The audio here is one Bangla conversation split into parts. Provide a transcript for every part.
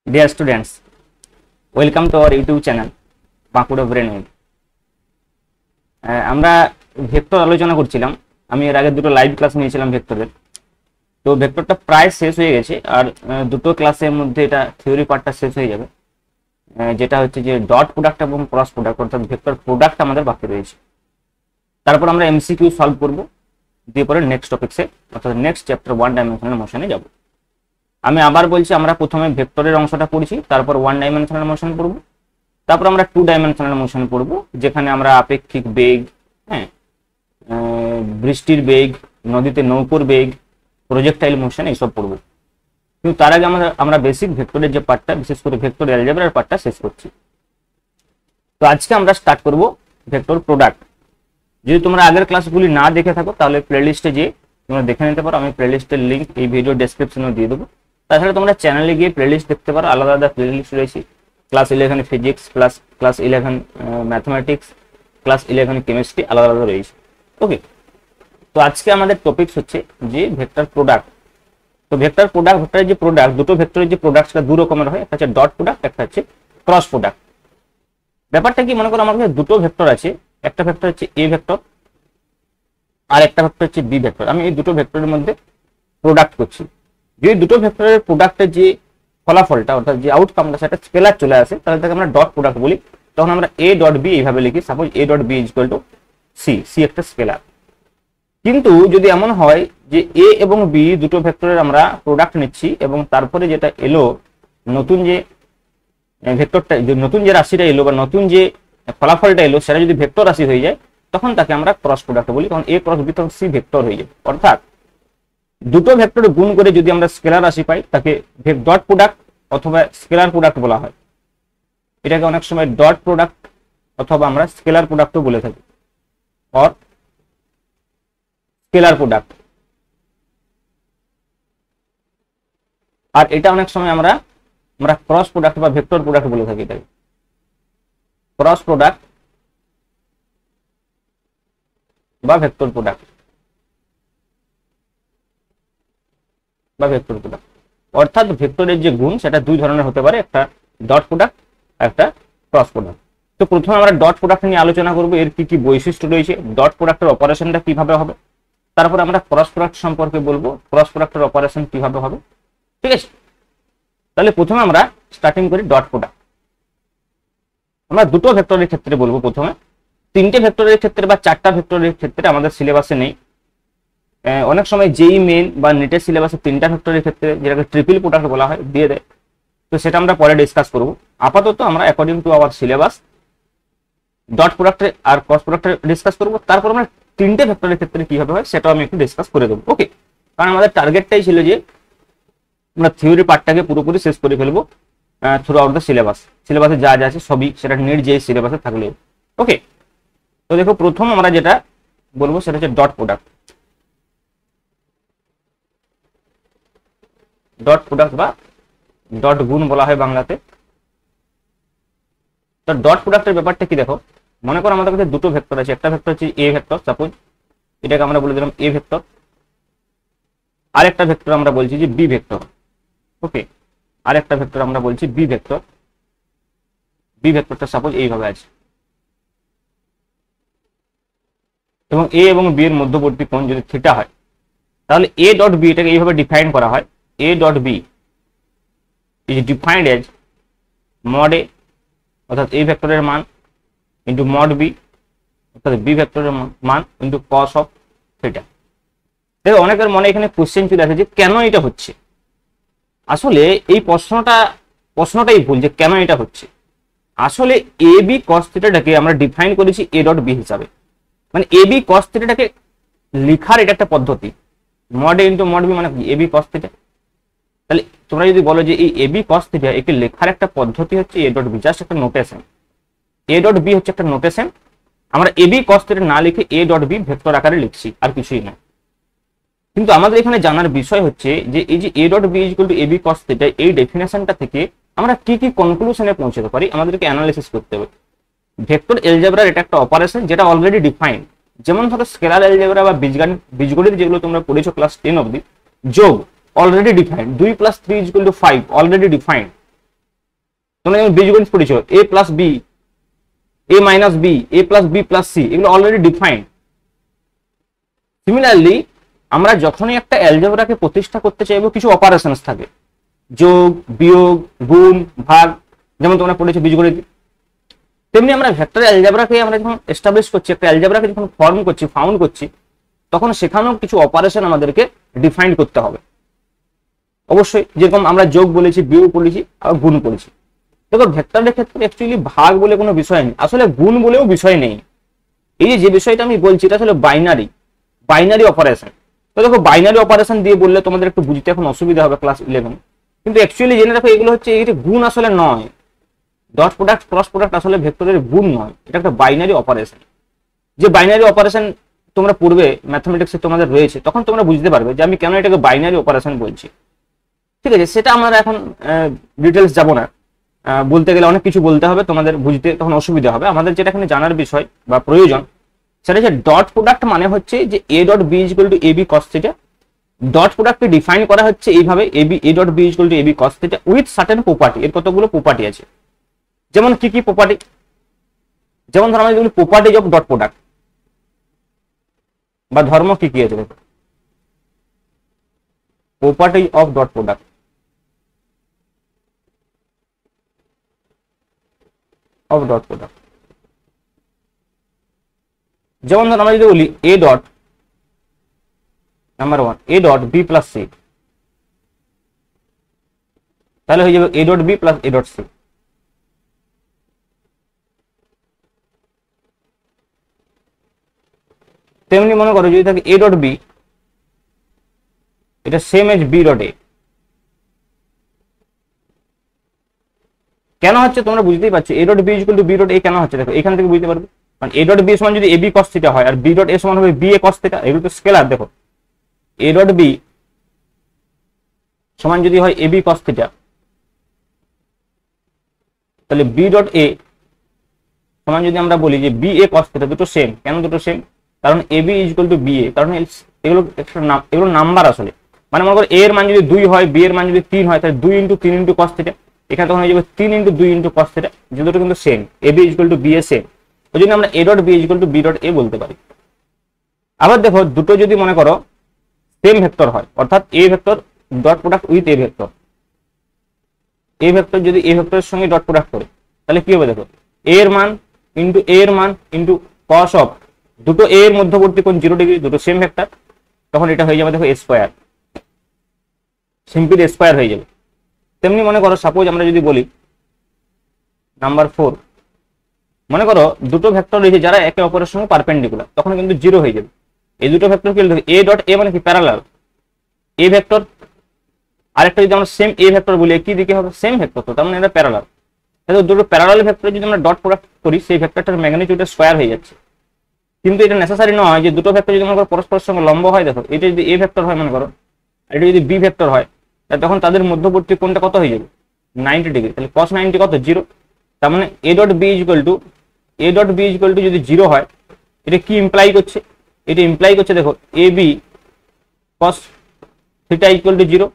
Dear students, welcome to our YouTube channel, Bankura ব্রেনউইড। আমরা ভেক্টর আলোচনা করছিলাম। আমি এর আগে দুটো লাইভ ক্লাস নিয়েছিলাম ভেক্টরের। তো ভেক্টরটা প্রায় শেষ হয়ে গেছে, আর দুটো ক্লাসের মধ্যে এটা থিওরি পার্টটা শেষ হয়ে যাবে, যেটা হচ্ছে যে ডট প্রোডাক্ট এবং ক্রস প্রোডাক্ট, অর্থাৎ ভেক্টর প্রোডাক্ট আমাদের বাকি রয়েছে। তারপর আমরা এমসিকিউ সলভ করব, দিয়ে পরে নেক্সট টপিক্সে অর্থাৎ নেক্সট চ্যাপ্টার ওয়ান ডাইমেনশনাল মোশনে যাব। আমি আবার বলছি, আমরা প্রথমে ভেক্টরের অংশটা পড়ছি, তারপর ওয়ান ডাইমেনশনাল মোশন পড়ব, তারপর আমরা টু ডাইমেনশনাল মোশন পড়ব, যেখানে আমরা আপেক্ষিক বেগ, বৃষ্টির বেগ, নদীতে নৌকোর বেগ, প্রজেক্টাইল মোশন এইসব পড়ব। কিন্তু তার আগে আমরা বেসিক ভেক্টরের যে পার্টটা, বিশেষ করে ভেক্টর অ্যালজেব্রার পার্টটা শেষ করছি। তো আজকে আমরা স্টার্ট করব ভেক্টর প্রোডাক্ট। যদি তোমরা আগের ক্লাসগুলি না দেখে থাকো তাহলে প্লেলিস্টে গিয়ে তোমরা দেখে নিতে পারো। আমি প্লেলিস্টের লিঙ্ক এই ভিডিও ডেসক্রিপশনে দিয়ে দেবো। তাছাড়া তোমরা চ্যানেলে গিয়ে প্লেলিস্ট দেখতে পারো, আলাদা আলাদা প্লেলিস্ট রয়েছে। Class 11 physics, class 11 mathematics, class 11 chemistry, আলাদা আলাদা রয়েছে। ওকে, তো আজকে আমাদের টপিকস হচ্ছে যে ভেক্টর প্রোডাক্ট। তো ভেক্টর প্রোডাক্ট, ভেক্টরের যে প্রোডাক্ট, দুটো ভেক্টরের যে প্রোডাক্ট সেটা দু রকমের হয়, একটা হচ্ছে ডট প্রোডাক্ট, একটা হচ্ছে ক্রস প্রোডাক্ট। ব্যাপারটা কি, মনে করো আমার কাছে দুটো ভেক্টর আছে, একটা ভেক্টর হচ্ছে এ ভেক্টর আর একটা ভেক্টর হচ্ছে বি ভেক্টর। আমি এই দুটো ভেক্টরের মধ্যে প্রোডাক্ট করছি। যদি দুটো ভেক্টরের প্রোডাক্টের যে ফলাফলটা অর্থাৎ যে আউটকামটা সেটা স্কেলার চলে আসে, তাহলে তাকে আমরা ডট প্রোডাক্ট বলি। তখন আমরা এ ডট বি এইভাবে লিখি, suppose A dot B is equal to C, C একটা স্কেলার। কিন্তু যদি এমন হয় যে এ এবং বি দুটো ভেক্টরের আমরা প্রোডাক্ট নিচ্ছি এবং তারপরে যেটা এলো নতুন যে ভেক্টরটা, নতুন যে রাশিটা এলো বা নতুন যে ফলাফলটা এলো সেটা যদি ভেক্টর রাশি হয়ে যায়, তখন তাকে আমরা ক্রস প্রোডাক্ট বলি। তখন এ ক্রস বি তখন সি ভেক্টর হয়ে যায়। অর্থাৎ দুটো ভেক্টর গুণ করে যদি আমরা স্কেলার রাশি পাই তাকে ডট প্রোডাক্ট অথবা স্কেলার প্রোডাক্ট বলা হয়। এটাকে অনেক সময় ডট প্রোডাক্ট অথবা আমরা স্কেলার প্রোডাক্টও বলে থাকি, অর স্কেলার প্রোডাক্ট। আর এটা অনেক সময় আমরা ক্রস প্রোডাক্ট বা ভেক্টর প্রোডাক্ট বলে থাকি। এটাকে ক্রস প্রোডাক্ট বা ভেক্টর প্রোডাক্ট বা ভেক্টর প্রোডাক্ট। অর্থাৎ ভেক্টরের যে গুণ সেটা দুই ধরনের হতে পারে, একটা ডট প্রোডাক্ট, একটা ক্রস প্রোডাক্ট। তো প্রথমে আমরা ডট প্রোডাক্ট নিয়ে আলোচনা করব, এর কি কি বৈশিষ্ট্য রয়েছে, ডট প্রোডাক্টের অপারেশনটা কিভাবে হবে। তারপরে আমরা ক্রস প্রোডাক্ট সম্পর্কে বলবো, ক্রস প্রোডাক্টের অপারেশন কিভাবে হবে। ঠিক আছে, তাহলে প্রথমে আমরা স্টার্টিং করি ডট প্রোডাক্ট। আমরা দুটো ভেক্টরের ক্ষেত্রে বলবো প্রথমে। তিনটে ভেক্টরের ক্ষেত্রে বা চারটা ভেক্টরের ক্ষেত্রে আমাদের সিলেবাসে নেই। অনেক সময় যেই মেন বা নেটের সিলেবাসে তিনটা ভেক্টরের ক্ষেত্রে, যেটাকে ট্রিপল প্রোডাক্ট বলা হয়, দিয়ে দেয়। তো সেটা আমরা পরে ডিসকাস করব। আপাতত আমরা according to our syllabus dot প্রোডাক্টের আর ক্রস প্রোডাক্টের ডিসকাস করব। তারপর আমরা তিনটে ভেক্টরের ক্ষেত্রে কিভাবে হয় সেটাও আমি একটু ডিসকাস করে দেবো। ওকে, কারণ আমাদের টার্গেটটাই ছিল যে আমরা থিওরি পার্টটাকে পুরোপুরি শেষ করে ফেলবো থ্রু আউট দ্য সিলেবাস। সিলেবাসে যা যা আছে সবই সেটা নেট যে সিলেবাসে থাকলেও। ওকে, তো দেখো প্রথম আমরা যেটা বলবো সেটা হচ্ছে ডট প্রোডাক্ট। ডট প্রোডাক্ট বা ডট গুণ বলা হয় বাংলাতে। তো ডট প্রোডাক্টের ব্যাপারটা কি, দেখো মনে করো আমাদের কাছে দুটো ভেক্টর আছে, একটা ভেক্টর হচ্ছে এ ভেক্টর, সাপোজ এটাকে আমরা বলে দিলাম এ ভেক্টর, আরেকটা ভেক্টর আমরা বলছি যে বি ভেক্টর। ওকে, আরেকটা ভেক্টর আমরা বলছি বি ভেক্টর। বি ভেক্টরটা সাপোজ এইভাবে আছে এবং এ এবং বি এর মধ্যবর্তী কোণ যদি থিটা হয়, তাহলে এ ডট বি এটাকে এইভাবে ডিফাইন করা হয়। A dot B is defined as mod A অর্থাৎ এ ভেক্টরের মান ইন্টু মড বি অর্থাৎ বি ভেক্টরের মান ইন্টু কস অফ থিটা। দেখো অনেকের মনে এখানে কোশ্চেন চলে আসে যে কেন এটা হচ্ছে। আসলে এই প্রশ্নটাই ভুল যে কেন এটা হচ্ছে। আসলে এ বি কস থিটাটাকে আমরা ডিফাইন করেছি এ ডট বি হিসাবে, মানে এ বি কস থিটাটাকে লিখার এটা একটা পদ্ধতি। Mod A into mod B মানে এ বি কস থিটা। তাহলে তোমরা যদি বলো যে এই এ বি কস থিটা একে লেখার একটা পদ্ধতি হচ্ছে এ ডট বি, জাস্ট একটা নোটেশন। এ ডট বি হচ্ছে একটা নোটেশন। আমরা এ বি কস থিটা না লিখে এ ডট বি ভেক্টর আকারে লিখছি, আর কিছুই না। কিন্তু আমাদের এখানে জানার বিষয় হচ্ছে যে এই যে A dot B is equal to A B cos theta, এই ডেফিনেশনটা থেকে আমরা কি কি কনক্লুশনে পৌঁছাতে পারি, আমাদেরকে অ্যানালাইসিস করতে হবে। ভেক্টর এলজেব্রার এটা একটা অপারেশন যেটা অলরেডি ডিফাইন্ড। যেমন ধরো স্কেলার এলজেব্রা বা বীজগণিত যেগুলো তোমরা পড়েছো ক্লাস 10 অবধি, যোগ অলরেডি ডিফাইন্ড, 2 + 3 = 5 অলরেডি ডিফাইন্ড। তোমরা যেমন বীজগণিত পড়েছো এ প্লাস বি, এ মাইনাস বি, এ প্লাস বি প্লাস সি, এগুলো অলরেডি ডিফাইন্ড। সিমিলারলি আমরা যখনই একটা অ্যালজেব্রাকে প্রতিষ্ঠা করতে চাইবো কিছু অপারেশনস থাকে, যোগ, বিয়োগ, গুণ, ভাগ, যেমন তোমরা পড়েছো বীজগণিত। তেমনি আমরা ভেক্টর অ্যালজেব্রাকে আমরা যখন এস্টাবলিশ করছি, একটা অ্যালজেব্রাকে যখন ফর্ম করছি, ফাউন্ড করছি, তখন সেখানেও কিছু অপারেশন আমাদেরকে ডিফাইন করতে হবে অবশ্যই। যেরকম আমরা যোগ বলেছি, বিয়োগ বলেছি, আর গুণ বলেছি। দেখো ভেক্টরের ক্ষেত্রে অ্যাকচুয়ালি ভাগ বলে কোনো বিষয় নেই, আসলে গুণ বলেও বিষয় নেই। এই যে বিষয়টা আমি বলছি এটা আসলে বাইনারি অপারেশন। তো দেখো বাইনারি অপারেশন দিয়ে বললে তোমাদের একটু বুঝতে এখন অসুবিধা হবে ক্লাস 11, কিন্তু অ্যাকচুয়ালি জেনে রাখো এগুলো হচ্ছে এই গুণ আসলে নয়, ডট প্রোডাক্ট ক্রস প্রোডাক্ট আসলে ভেক্টরের গুণ নয়, এটা একটা বাইনারি অপারেশন। যে বাইনারি অপারেশন তোমরা পড়বে ম্যাথমেটিক্সে তোমাদের রয়েছে, তখন তোমরা বুঝতে পারবে যে আমি কেন এটাকে বাইনারি অপারেশন বলছি। ঠিক আছে, সেটা আমরা এখন ডিটেলস যাব না, বলতে গেলে অনেক কিছু বলতে হবে, তোমাদের বুঝতে তখন অসুবিধা হবে। আমাদের যেটা এখানে জানার বিষয় বা প্রয়োজন সেটা হচ্ছে ডট প্রোডাক্ট মানে হচ্ছে যে A dot B equal to A B cos theta. Dot প্রোডাক্টকে ডিফাইন করা হচ্ছে এইভাবে, A dot B equal to A B cos theta with certain property. এর কতগুলো প্রপার্টি আছে, যেমন কি কি প্রপার্টি, যেমন ধর আমাদের প্রপার্টিজ অফ ডট প্রোডাক্ট বা ধর্ম কি কি আছে, properties of dot product. Of dot product যেমন ধর আমরা যদি বলি A dot number 1 A dot B plus C, তাহলে হয়ে যাবে A dot B plus A dot C. তেমনি মনে করো যদি থাকে এ ডট বি, এটা same as B dot A. কেন হচ্ছে তোমরা বুঝতেই পারছো, A dot B equal to B dot A কেন হচ্ছে, দেখো এখান থেকে বুঝতে পারবে। কারণ এ ডট বি সমান যদি এ বি কস থিটা হয় আর বি ডট এ সমান হবে বি এ কস থিটা, এগুলো তো স্কেলার। দেখো এ ডট বি সমান যদি হয় এ বি কস থিটা, তাহলে বি ডট এ সমান যদি আমরা বলি যে বি এ কস থিটা, দুটো সেম। কেন দুটো সেম? কারণ এ বি ইকুয়াল টু বি এ, কারণ এগুলো নাম্বার আসলে। মানে মনে করো এ এর মান যদি 2 হয়, বি এর মান যদি 3 হয়, তাহলে 2 ইন্টু 3 ইন্টু কস থিটা, এখানে তখন হয়ে যাবে 3 ইন্টু 2 ইন্টু কস থিটা, যে দুটো কিন্তু same, A B equal to B A same. ওই জন্য আমরা A dot B equal to B dot A বলতে পারি। আবার দেখো দুটো যদি মনে করো সেম ভেক্টর হয়, অর্থাৎ এ vector dot product with a vector, A vector যদি এ ভেক্টরের সঙ্গে ডট প্রোডাক্ট করে, তাহলে কি হবে দেখো এ এর মান ইন্টু এ এর মান ইন্টু কস অফ দুটো এ এর মধ্যবর্তী কোণ 0 ডিগ্রি, দুটো সেম ভেক্টর, তখন এটা হয়ে যাবে দেখো এ স্কয়ার, সিম্পল এ স্কয়ার হয়ে যাবে। তেমনি মনে করো সাপোজ আমরা যদি বলি নাম্বার 4, মনে করো দুটো ভেক্টর রয়েছে যারা একে অপরের সঙ্গে পারপেন্ডিকুলার, তখন কিন্তু 0 হয়ে যাবে। এই দুটো ভেক্টর কি দেখো এ ডট এ মানে কি প্যারালাল এ ভেক্টর, আরেকটা যদি আমরা সেম এ ভেক্টর বলি কি দিকে হবে সেম ভেক্টর, তো তার মানে এটা প্যারালাল। তাহলে দুটো প্যারালাল ভেক্টর যদি আমরা ডট প্রোডাক্ট করি, সেই ভেক্টরটার ম্যাগনিটিউডের স্কয়ার হয়ে যাচ্ছে। কিন্তু এটা নেসেসারি নয় যে দুটো ভেক্টর যদি মনে করো পরস্পরের সঙ্গে লম্ব হয়, দেখো এটা যদি এ ভেক্টর হয় মনে করো, আর এটা যদি বি ভেক্টর হয়, তখন তাদের মধ্যবর্তী কোণটা কত হয়ে যাবে 90 ডিগ্রি, তাহলে cos 90 কত 0। তার মানে A dot B equal to যদি 0 হয়, এটা কি ইমপ্লাই করছে, এটা ইমপ্লাই করছে দেখো A B cos theta equal to 0।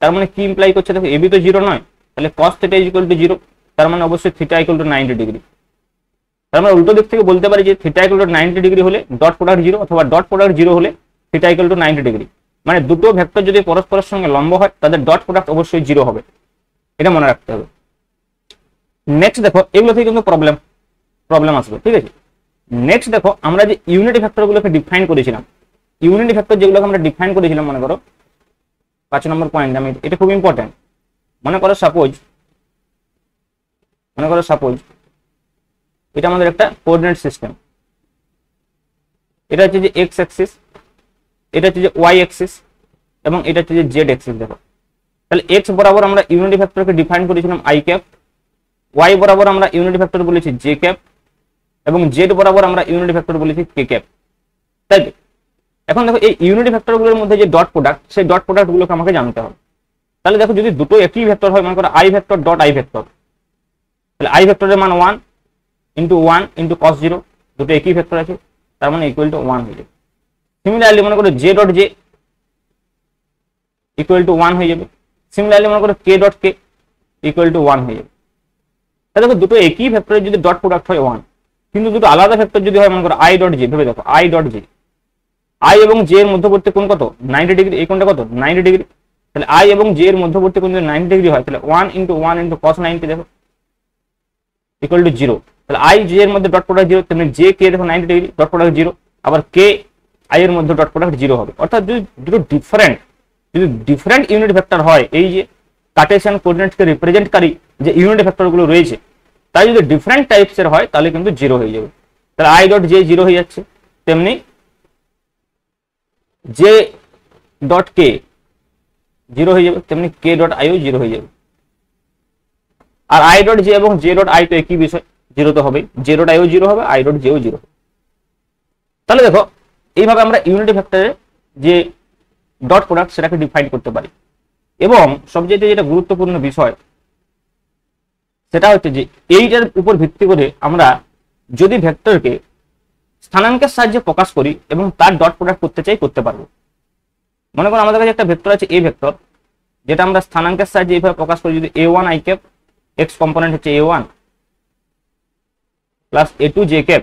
তার মানে কি ইমপ্লাই করছে দেখো এ বি তো 0 নয়, তাহলে cos থিটা ইকুয়াল টু 0, তার মানে অবশ্যই থিটা ইকুয়াল টু 90 ডিগ্রি। তার মানে উল্টো দিক থেকে বলতে পারি যে থিটা ইকুয়াল টু 90 ডিগ্রি হলে ডট প্রোডাক্ট 0, অথবা ডট প্রোডাক্ট 0 হলে থিটা ইকুয়াল টু 90 ডিগ্রি। মানে দুটো ভেক্টর যদি পরস্পরের সঙ্গে লম্ব হয়, তাদের ডট প্রোডাক্ট অবশ্যই 0 হবে, এটা মনে রাখতে হবে। নেক্সট দেখো এগুলো থেকে কিন্তু প্রবলেম আসবে, ঠিক আছে। নেক্সট দেখো আমরা যে ইউনিটি ভেক্টরগুলোকে ডিফাইন করেছিলাম, ইউনিটি ভেক্টর যেগুলোকে আমরা ডিফাইন করেছিলাম, মনে করো 5 নম্বর পয়েন্ট, আমি এটা খুব ইম্পর্টেন্ট। মনে করো সাপোজ এটা আমাদের একটা কোঅর্ডিনেট সিস্টেম, এটা হচ্ছে যে এক্স অ্যাক্সিস, এটা হচ্ছে যে ওয়াই অ্যাক্সিস, এবং এটা হচ্ছে যে জেড অ্যাক্সিস। দেখো তাহলে এক্স বরাবর আমরা ইউনিটি ভেক্টরকে ডিফাইন করেছিলাম আই ক্যাপ, ওয়াই বরাবর আমরা ইউনিটি ভেক্টর বলেছি জে ক্যাপ, এবং জেড বরাবর আমরা ইউনিটি ভেক্টর বলেছি কে ক্যাপ, তাই তো। এখন দেখো এই ইউনিটি ভেক্টরগুলোর মধ্যে যে ডট প্রোডাক্ট, সেই ডট প্রোডাক্টগুলোকে আমাকে জানতে হবে। তাহলে দেখো যদি দুটো একই ভেক্টর হয়, মনে করো I vector dot I vector, তাহলে আই ভেক্টরের মান 1 ইন্টু cos 0, দুটো একই ভেক্টর আছে, তার মানে ইকুয়াল টু 1 হয়ে যাবে। সিমিলারলি মনে করো J dot J equal to 1 হয়ে যাবে। সিমিলারলি মনে করো কে ডট কে ইকুয়াল টু 1 হয়ে যাবে। তাহলে দেখো দুটো একই ভেক্টরের যদি ডট প্রোডাক্ট হয় 1, কিন্তু দুটো আলাদা ভেক্টর যদি হয় মনে করো i ডট j, ভেবে দেখো i ডট j, i এবং j এর মধ্যবর্তী কোণ কত 90 ডিগ্রি, এই কোণটা কত 90 ডিগ্রি। তাহলে i এবং j এর মধ্যবর্তী কোণ যদি 90 ডিগ্রি হয় তাহলে 1 × 1 × cos 90 দেখো ইকুয়াল টু 0। তাহলে i j এর মধ্যে ডট প্রোডাক্ট 0, তেমনি j k দেখো 90 ডিগ্রি, ডট প্রোডাক্ট 0, আবার k i এর মধ্যে ডট প্রোডাক্ট 0 হবে। অর্থাৎ যদি দুটো ডিফারেন্ট ইউনিট ভেক্টর হয়, এই যে কার্টেসিয়ান কোঅর্ডিনেটকে রিপ্রেজেন্টকারী যে ইউনিট ভেক্টরগুলো রয়েছে তাই যদি ডিফারেন্ট টাইপসের হয় তাহলে কিন্তু 0 হয়ে যাবে। তাহলে i ডট j 0 হয়ে যাচ্ছে, তেমনি j ডট k 0 হয়ে যাবে, তেমনি k ডট i ও 0 হয়ে যাবে। আর i ডট j এবং j ডট i তো একই বিষয়, 0 তো হবেই, j ডট i ও 0 হবে, i ডট j ও 0 হবে। তাহলে দেখো এইভাবে আমরা ইউনিট ভেক্টরের যে ডট প্রোডাক্ট সেটাকে ডিফাইন করতে পারি। এবং সবচেয়ে যেটা গুরুত্বপূর্ণ বিষয় সেটা হচ্ছে যে এইটার উপর ভিত্তি করে আমরা যদি ভেক্টরকে স্থানাঙ্কের সাহায্যে প্রকাশ করি এবং তার ডট প্রোডাক্ট করতে চাই করতে পারবো। মনে করো আমাদের কাছে একটা ভেক্টর আছে a ভেক্টর, যেটা আমরা স্থানাঙ্কের সাহায্যে এইভাবে প্রকাশ করি, যদি a1 i cap x component হচ্ছে a1 plus a2 j cap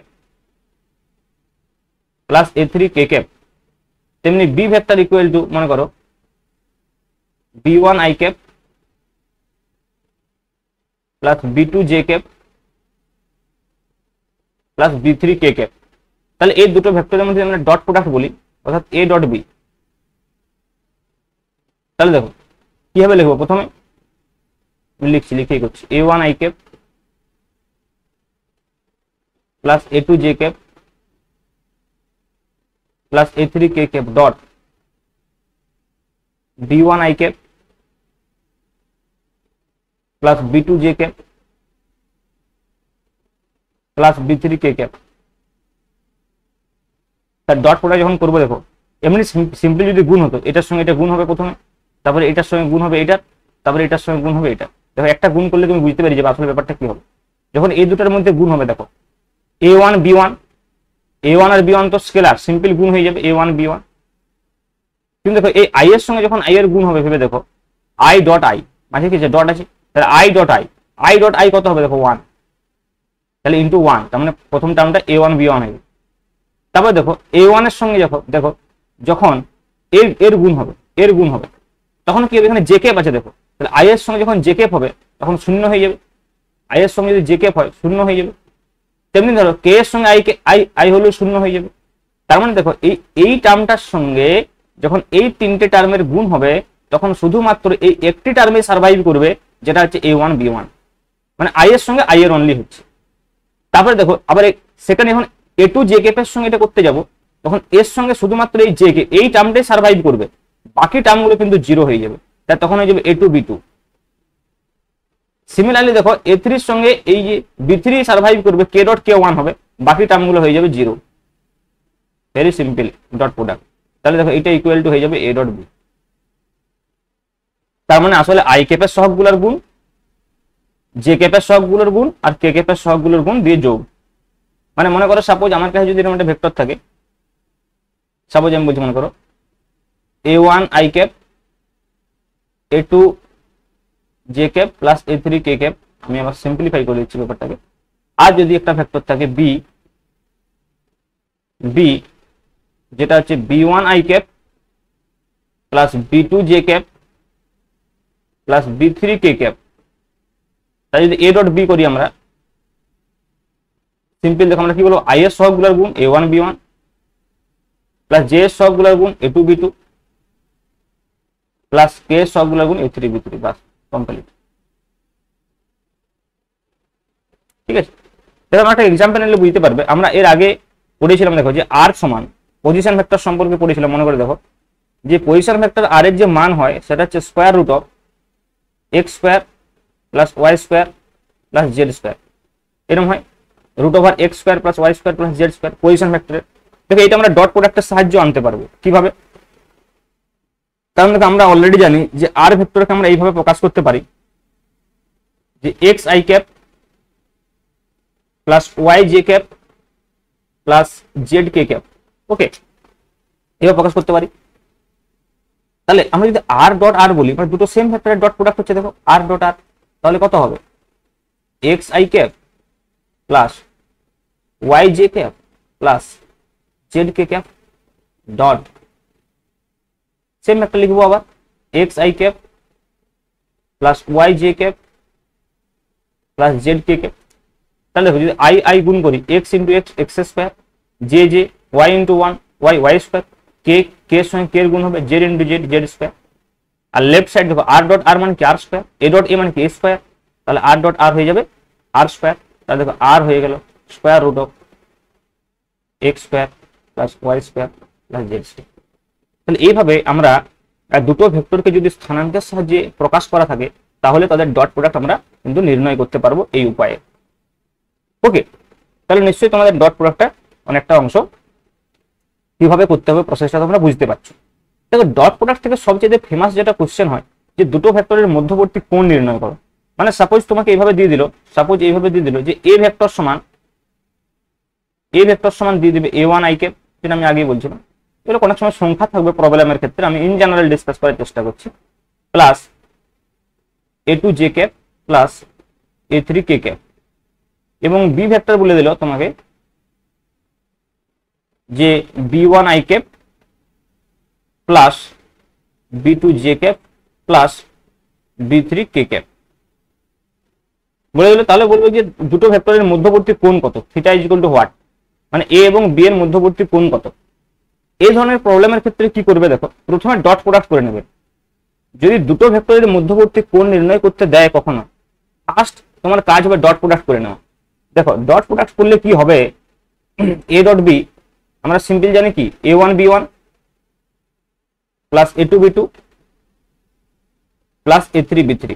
plus a3 k cap, তেমনি b ভেক্টর ইকুয়াল টু মনে করো b1 i cap plus b2 j cap plus b3 k cap. তাহলে এই দুটো ভেক্টরের মধ্যে আমরা ডট প্রোডাক্ট বলি, অর্থাৎ a ডট b। তাহলে দেখো কিভাবে লিখবো, প্রথমে লিখেই করছি a1 i cap plus a2 j cap plus a3 k cap dot b1 i cap plus b2 j cap plus b3 k cap. তার ডট প্রোডাক্ট যখন করবো দেখো এমনি সিম্পলি যদি গুণ হতো, এটার সঙ্গে এটা গুণ হবে প্রথমে, তারপরে এটার সঙ্গে গুণ হবে এটা, তারপরে এটার সঙ্গে গুণ হবে এটা। দেখো একটা গুণ করলে তুমি বুঝতে পারি যে আসলে ব্যাপারটা কি হবে। যখন এই দুটার মধ্যে গুণ হবে দেখো a1 b1, a1 আর b1 তো স্কেলার, সিম্পল গুণ হয়ে যাবে a1 b1। কিন্তু দেখো এই i এর সঙ্গে যখন i এর গুণ হবে ভেবে দেখো i ডট i, মাঝে কি ডট আছে, তাহলে i ডট i কত হবে দেখো 1, তাহলে ইন্টু 1, তার মানে প্রথম টার্মটা a1 b1 হবে। তারপর দেখো a1 এর সঙ্গে দেখো যখন এর গুণ হবে তখন কি হবে, এখানে j ক্যাপ আছে দেখো, তাহলে i এর সঙ্গে যখন j ক্যাপ হবে তখন 0 হয়ে যাবে, i এর সঙ্গে যদি j ক্যাপ হয় 0 হয়ে যাবে। তেমনি ধরো k এর সঙ্গে i হলেও 0 হয়ে যাবে। তার মানে দেখো এই টার্মটার সঙ্গে যখন এই তিনটে টার্মের গুণ হবে তখন শুধুমাত্র এই একটি টার্মে সার্ভাইভ করবে, যেটা হচ্ছে a1 b1, মানে i এর সঙ্গে i এর অনলি হচ্ছে। তারপরে দেখো আবার সেখানে যখন a2 j ক্যাপ এর সঙ্গে এটা করতে যাব তখন এর সঙ্গে শুধুমাত্র এই j কে এই টার্মটাই সার্ভাইভ করবে, বাকি টার্মগুলো কিন্তু 0 হয়ে যাবে, তাই তখন হয়ে যাবে a2 b2। সিমিলারলি দেখো a3 এর সঙ্গে এই যে b3 সার্ভাইভ করবে, k ডট k1 হবে, বাকি টার্মগুলো হয়ে যাবে 0। Very simple dot product. তাহলে দেখো এটা ইকুয়াল টু হয়ে যাবে a ডট b। তার মানে আসলে i ক্যাপের সহগগুলোর গুণ, j ক্যাপের সহগগুলোর গুণ আর k ক্যাপের সহগগুলোর গুণ দিয়ে যোগ। মানে মনে করো সাপোজ আমার কাছে যদি এরকম একটা ভেক্টর থাকে, সাপোজ আমি বলছি মনে করো a1 i cap a2 j cap plus a3 k cap, আমি আবার সিম্পলিফাই করে দিচ্ছি ব্যাপারটাকে। আর যদি একটা ভেক্টর থাকে b যেটা হচ্ছে b1 i cap plus b2 j cap plus b3 k cap, তাই যদি a ডট b করি আমরা সিম্পল দেখো আমরা কি বলবো i এর সহগগুলোর গুণ a1 b1 প্লাস j এর সহগগুলোর গুণ a2 b2 প্লাস k এর সহগগুলোর গুণ a3 b3, বাস কমপ্লিট। ঠিক আছে, তাহলে আমরা একটা এক্সাম্পল নিলে বুঝতে পারবে। আমরা এর আগে পড়েছিলাম দেখো যে r সমান পজিশন ভেক্টর সম্পর্কে পড়েছিলাম, মনে করে দেখো যে পজিশন ভেক্টর r এর যে মান হয় সেটা হচ্ছে square root of x square plus y square plus z square, এরকম হয় root over x square plus y square plus z square position ভেক্টরের। দেখো এটা আমরা ডট প্রোডাক্টের সাহায্যে আনতে পারবো কিভাবে, কারণ দেখো আমরা অলরেডি জানি যে r ভেক্টরকে আমরা এইভাবে প্রকাশ করতে পারি যে x i cap plus y j cap plus z k cap, okay এইভাবে প্রকাশ করতে পারি। তাহলে আমরা যদি r ডট r বলি, মানে দুটো সেম ভেক্টরের ডট প্রোডাক্ট হচ্ছে দেখো r ডট r, তাহলে কত হবে x i cap plus y j cap plus z k cap dot same একটা লিখবো আবার x i cap plus y j cap plus z k cap. তাহলে দেখো যদি আই আই গুণ করি x into x x square, j j y into one y y square, k k এর সঙ্গে কে এর গুণ হবে z into z z square. আর লেফট সাইড দেখো আর ডট আর মানে কি আর স্কোয়ার, এ ডট এ মানে কি এ স্কোয়ার, তাহলে আর ডট আর হয়ে যাবে আর স্কোয়ার। তাহলে দেখো আর হয়ে গেল square root of x square plus y square plus z square. তাহলে এইভাবে আমরা দুটো ভেক্টরকে যদি স্থানাঙ্কের সাহায্যে প্রকাশ করা থাকে তাহলে তাদের ডট প্রোডাক্ট আমরা কিন্তু নির্ণয় করতে পারবো এই উপায়ে। ওকে, তাহলে নিশ্চয়ই তোমাদের ডট প্রোডাক্টটা অনেকটা অংশ কিভাবে করতে হবে প্রসেসটা তোমরা বুঝতে পারছো। দেখো ডট প্রোডাক্ট থেকে সবচেয়ে ফেমাস যেটা কোশ্চেন হয় যে দুটো ভেক্টরের মধ্যবর্তী কোণ নির্ণয় করো। মানে সাপোজ তোমাকে এইভাবে দিয়ে দিল, সাপোজ এইভাবে দিয়ে দিল যে এ ভেক্টর সমান দিয়ে দিবে এ ওয়ান আই ক্যাপ, যেটা আমি আগেই বলছিলাম। এগুলো অনেক সময় সংখ্যা থাকবে প্রবলেমের ক্ষেত্রে, আমি ইন জেনারেল ডিসকাস করার চেষ্টা করছি। প্লাস এ টু জে ক্যাপ প্লাস এ থ্রি কে ক্যাপ, এবং বি ভেক্টর বলে দিল তোমাকে যে b one i cap plus b two j cap plus b three k cap বলে দিল। তাহলে বলবো যে দুটো ভেক্টরের মধ্যবর্তী কোণ কত, theta is equal two what, মানে এ এবং বি এর মধ্যবর্তী কোণ কত। এই ধরনের প্রবলেমের ক্ষেত্রে কি করবে দেখো, প্রথমে ডট প্রোডাক্ট করে নেবে। যদি দুটো ভেক্টরের মধ্যবর্তী কোণ নির্ণয় করতে দেয় কখনো, ফার্স্ট তোমার কাজ হবে ডট প্রোডাক্ট করে নেওয়া। দেখো ডট প্রোডাক্ট করলে কি হবে, এ ডট বি আমরা সিম্পল জানি কি A one B one plus A two B two plus A three B three.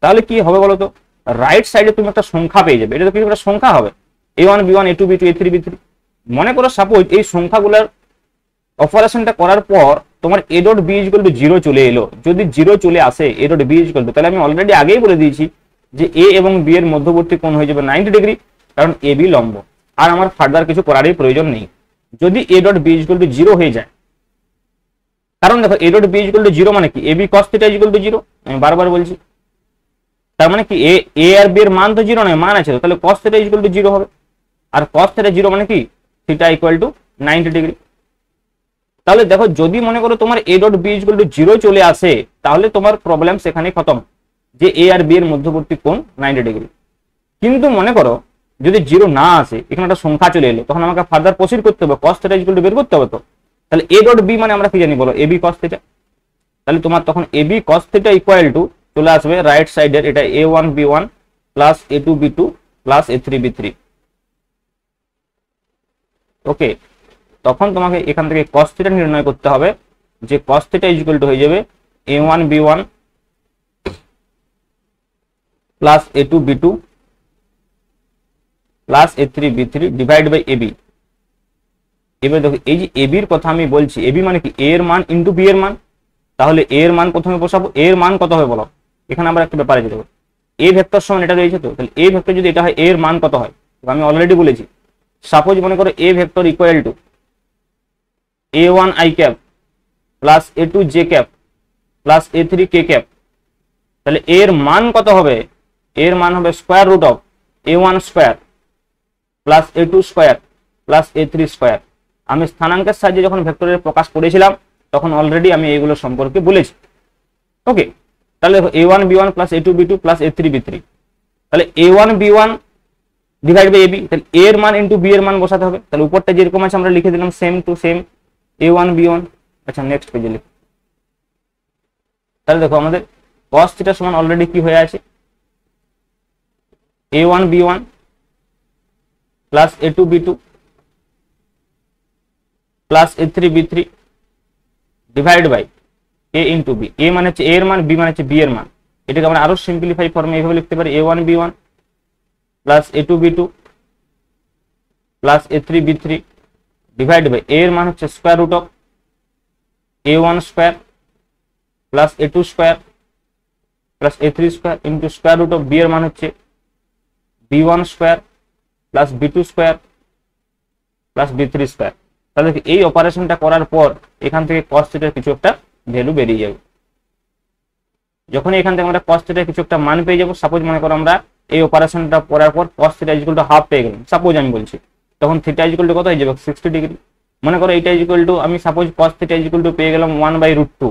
তাহলে কি হবে বলতো, রাইট সাইডে তুমি একটা সংখ্যা পেয়ে যাবে। এটা তো কিছু একটা সংখ্যা হবে, A one B one A two B two A three B three. মনে করো সাপোজ এই সংখ্যাগুলোর অপারেশনটা করার পর তোমার এ dot B is equal to zero চলে এলো। যদি জিরো চলে আসে A dot B is equal to, তাহলে আমি অলরেডি আগেই বলে দিয়েছি যে এ এবং বি এর মধ্যবর্তী কোণ হয়ে যাবে 90 ডিগ্রি, কারণ এ বি লম্ব। আর আমার ফার্দার কিছু করারই প্রয়োজন নেই। যদি A dot B is equal to zero হয়ে যায়, কারণ দেখো A dot B is equal to zero মানে কি A B cos theta is equal to zero, আমি বারবার বলছি। তার মানে কি এ আর বি এর মান তো জিরো নয়, মান আছে, তাহলে কস theta is equal to zero হবে। আর কস থিটা জিরো মানে কি থিটা ইকুয়াল টু 90 ডিগ্রি। তাহলে দেখো যদি মনে করো তোমার এ dot B is equal to zero চলে আসে, তাহলে তোমার প্রবলেম সেখানে খতম, যে এ আর বি এর মধ্যবর্তী কোণ 90 ডিগ্রি। কিন্তু মনে করো যদি জিরো না আসে, এখানে একটা সংখ্যা চলে এলো, তখন আমাকে ফার্দার প্রসিড করতে হবে, কস থিটা ইজ ইকুয়াল টু বের করতে হবে। তো তাহলে এ ডট বি মানে আমরা কি জানি বলো, এ বি কস থিটা। তাহলে তোমার তখন A B cos theta equal to চলে আসবে রাইট সাইডের এটা A one B one plus A two B two plus A three B three. Okay, তখন তোমাকে এখান থেকে cos থিটা নির্ণয় করতে হবে, যে cos theta is equal to হয়ে যাবে a1 b1 plus a2 b2 plus a3 b3 divide by ab। এবার দেখো এই যে ab এর কথা আমি বলছি, ab মানে কি a এর মান ইনটু b এর মান। তাহলে a এর মান প্রথমে বসাবো, a এর মান কত হবে বলো। এখানে আমরা একটা ব্যাপারে যেতে হবে, a ভেক্টর সমান এটা রয়েছে, তো তাহলে a ভেক্টর যদি এটা হয় a এর মান কত হয়, আমি অলরেডি বলেছি। সাপোজ মনে করো a vector equal to a1 i cap plus a2 j cap plus a3 k cap. তাহলে a এর মান কত হবে, a এর মান হবে square root of a1 square plus a2 square plus a3 square. আমি স্থানাঙ্কের সাহায্যে যখন ভেক্টরের প্রকাশ করেছিলাম তখন অলরেডি আমি এইগুলো সম্পর্কে বলেছি। ওকে, তাহলে a1 b1 plus a2 b2 plus a3 b3, তাহলে a1 b1 divide by ab। তাহলে a এর মান ইনটু b এর মান বসাতে হবে। তাহলে উপরটা যেরকম আছে আমরা লিখে দিলাম same to same a1 b1। আচ্ছা নেক্সট পেজে লিখি। তাহলে দেখো আমাদের cos থিটা সমান অলরেডি কি হয়ে আছে, a1 b1 plus a2 b2 plus a3 b3 divide by a into b। a মানে হচ্ছে a এর মান, b মানে হচ্ছে b এর মান। এটাকে আমরা আরো সিম্পলিফাই ফর্মে এইভাবে লিখতে পারি a1 b1 plus a2 b2 plus a3 b3 divide by a এর মান হচ্ছে square root of a1 square plus a2 square plus a3 square into square root of b এর মান হচ্ছে b1 square plus b2 square plus b3 square. তাহলে এই অপারেশনটা করার পর এখান থেকে cos থিটার কিছু একটা ভ্যালু বেরিয়ে যাবে। যখন এখান থেকে আমরা cos থিটার কিছু একটা মান পেয়ে যাবো, সাপোজ মনে করো আমরা এই অপারেশনটা করার পর cos theta equal to half পেয়ে গেলাম, সাপোজ আমি বলছি, তখন থিটা ইকুয়াল টু কত হয়ে যাবে 60 ডিগ্রি। মনে করো এইটা ইকুয়াল টু আমি suppose cos theta equal two পেয়ে গেলাম 1/√2,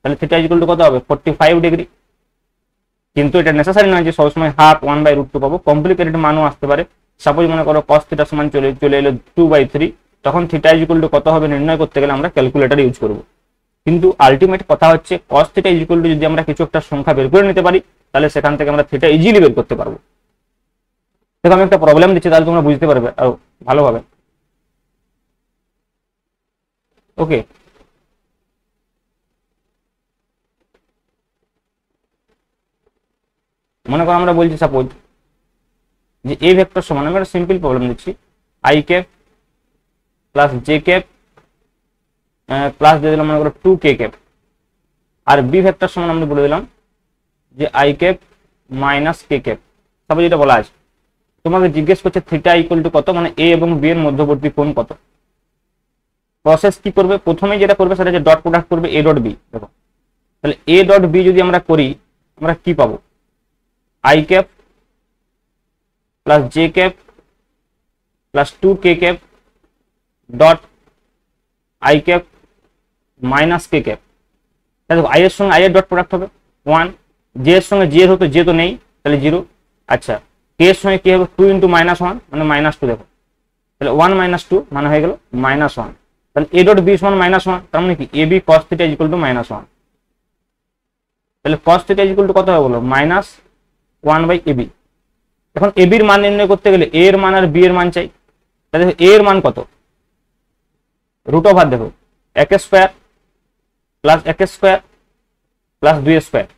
তাহলে থিটা ইকুয়াল টু কত হবে 45 ডিগ্রি। কিন্তু এটা নেসেসারি নয় যে সবসময় হাফ 1/√2 পাবো, কমপ্লিকেটেড মানও আসতে পারে। সাপোজ মনে করো cos থিটা সমান চলে এলো 2/3, তখন থিটা ইকুয়াল টু কত হবে নির্ণয় করতে গেলে আমরা ক্যালকুলেটর ইউজ করব। কিন্তু আলটিমেট কথা হচ্ছে cos থিটা ইকুয়াল টু যদি আমরা কিছু একটা সংখ্যা বের করে নিতে পারি, তাহলে সেখান থেকে আমরা থিটা ইজিলি বের করতে পারবো। দেখো আমি একটা প্রবলেম দিচ্ছি, তাহলে তোমরা বুঝতে পারবে আরো ভালোভাবে। ওকে, মনে করো আমরা বলছি সাপোজ যে এ ভেক্টর সমান, আমি একটা সিম্পল প্রবলেম দিচ্ছি, I cap plus J cap plus দিয়ে দিলাম মনে করো 2k ক্যাপ, আর বি ভেক্টর সমান আমরা বলে দিলাম যে I cap minus K cap. Suppose এটা বলা আছে, তোমাকে জিজ্ঞেস করছে থিটা ইকুয়াল টু কত, মানে এ এবং বি এর মধ্যবর্তী কোণ কত। প্রসেস কি করবে, প্রথমেই যেটা করবে সেটা হচ্ছে ডট প্রোডাক্ট করবে এ ডট বি। দেখো তাহলে এ ডট বি যদি আমরা করি, আমরা কি পাবো, I cap plus J cap plus 2k cap dot I cap minus K cap. দেখো আই এর সঙ্গে আই এর ডট প্রোডাক্ট হবে 1, জে এর সঙ্গে জে এর হতো, জে তো নেই তাহলে 0। আচ্ছা কে এর সঙ্গে কি হবে 2 × -1 মানে -2। দেখো তাহলে 1 - 2 মানে হয়ে গেল -1। তাহলে এ ডট বি সমান -1, তার মানে কি A B cos theta equal to -1। তাহলে cos থিটা ইকুয়াল টু কত হবে বলো, -1/ab। এখন এ বির মান নির্ণয় করতে গেলে এ এর মান আর বি এর মান চাই। তাহলে এ এর মান কত, রুট ওভার দেখো 1² প্লাস 1² প্লাস 2²,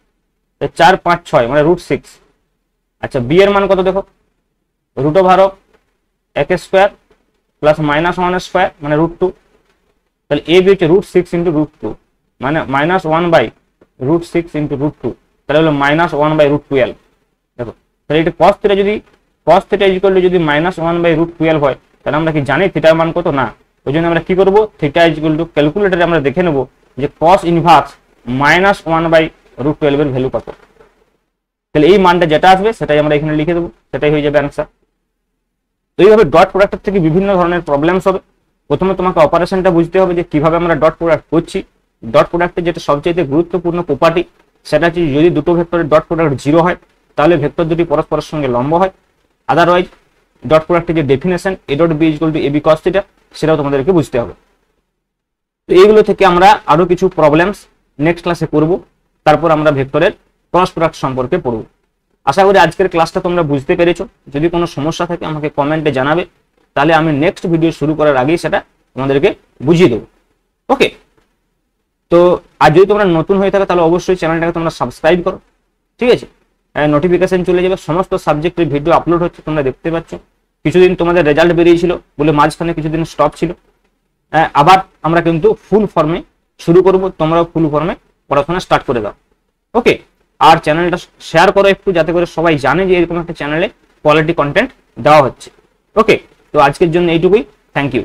4 5 6 মানে √6। আচ্ছা বি এর মান কত দেখো, রুট ওভার 1² প্লাস -1² মানে √2। তাহলে এ বি হচ্ছে √6 × √2 মানে -1/√6 × √2, তাহলে হলো -1/√12। দেখো তাহলে এটা cos থিটা যদি cos থিটা ইকুয়াল টু যদি -1/√12 হয়, তাহলে আমরা কি জানি থিটার মান কত না। ওই জন্য আমরা কি করবো, থিটা ইকুয়াল টু ক্যালকুলেটরে আমরা দেখে নেবো যে cos ইনভার্স -1/√12 এর ভ্যালু কত। তাহলে এই মানটা যেটা আসবে সেটাই আমরা এখানে লিখে দেবো, সেটাই হয়ে যাবে অ্যান্সার। তো এইভাবে ডট প্রোডাক্টের থেকে বিভিন্ন ধরনের প্রবলেমস হবে। প্রথমে তোমাকে অপারেশনটা বুঝতে হবে যে কিভাবে আমরা ডট প্রোডাক্ট করছি। ডট প্রোডাক্টের যেটা সবচেয়ে গুরুত্বপূর্ণ প্রপার্টি সেটা হচ্ছে যদি দুটো ভেক্টরের ডট প্রোডাক্ট 0 হয়, তাহলে ভেক্টর দুটি পরস্পরের সঙ্গে লম্ব হয়। আদারওয়াইজ ডট প্রোডাক্টের যে definition a dot B equal to a b cos theta, সেটাও তোমাদেরকে বুঝতে হবে। তো এইগুলো থেকে আমরা আরো কিছু প্রবলেমস নেক্সট ক্লাসে করব, তারপর আমরা ভেক্টরের ক্রস প্রোডাক্ট সম্পর্কে পড়ব। আশা করি আজকের ক্লাসটা তোমরা বুঝতে পেরেছো। যদি কোনো সমস্যা থাকে আমাকে কমেন্টে জানাবে, তাহলে আমি নেক্সট ভিডিও শুরু করার আগেই সেটা তোমাদেরকে বুঝিয়ে দেবো। ওকে, তো আর যদি তোমরা নতুন হয়ে থাকো তাহলে অবশ্যই চ্যানেলটাকে তোমরা সাবস্ক্রাইব করো, ঠিক আছে। নোটিফিকেশন চলে যাবে, সমস্ত সাবজেক্টের ভিডিও আপলোড হচ্ছে তোমরা দেখতে পাচ্ছ। কিছুদিন তোমাদের রেজাল্ট বেরিয়েছিল বলে মাঝখানে কিছুদিন স্টপ ছিল, আবার আমরা কিন্তু ফুল ফর্মে শুরু করব, তোমরাও ফুল ফর্মে পড়াশোনা স্টার্ট করে দাও। ওকে, আর চ্যানেলটা শেয়ার করো একটু, যাতে করে সবাই জানে যে এরকম একটা চ্যানেলে কোয়ালিটি কন্টেন্ট দেওয়া হচ্ছে। ওকে, তো আজকের জন্য এইটুকুই, থ্যাংক ইউ।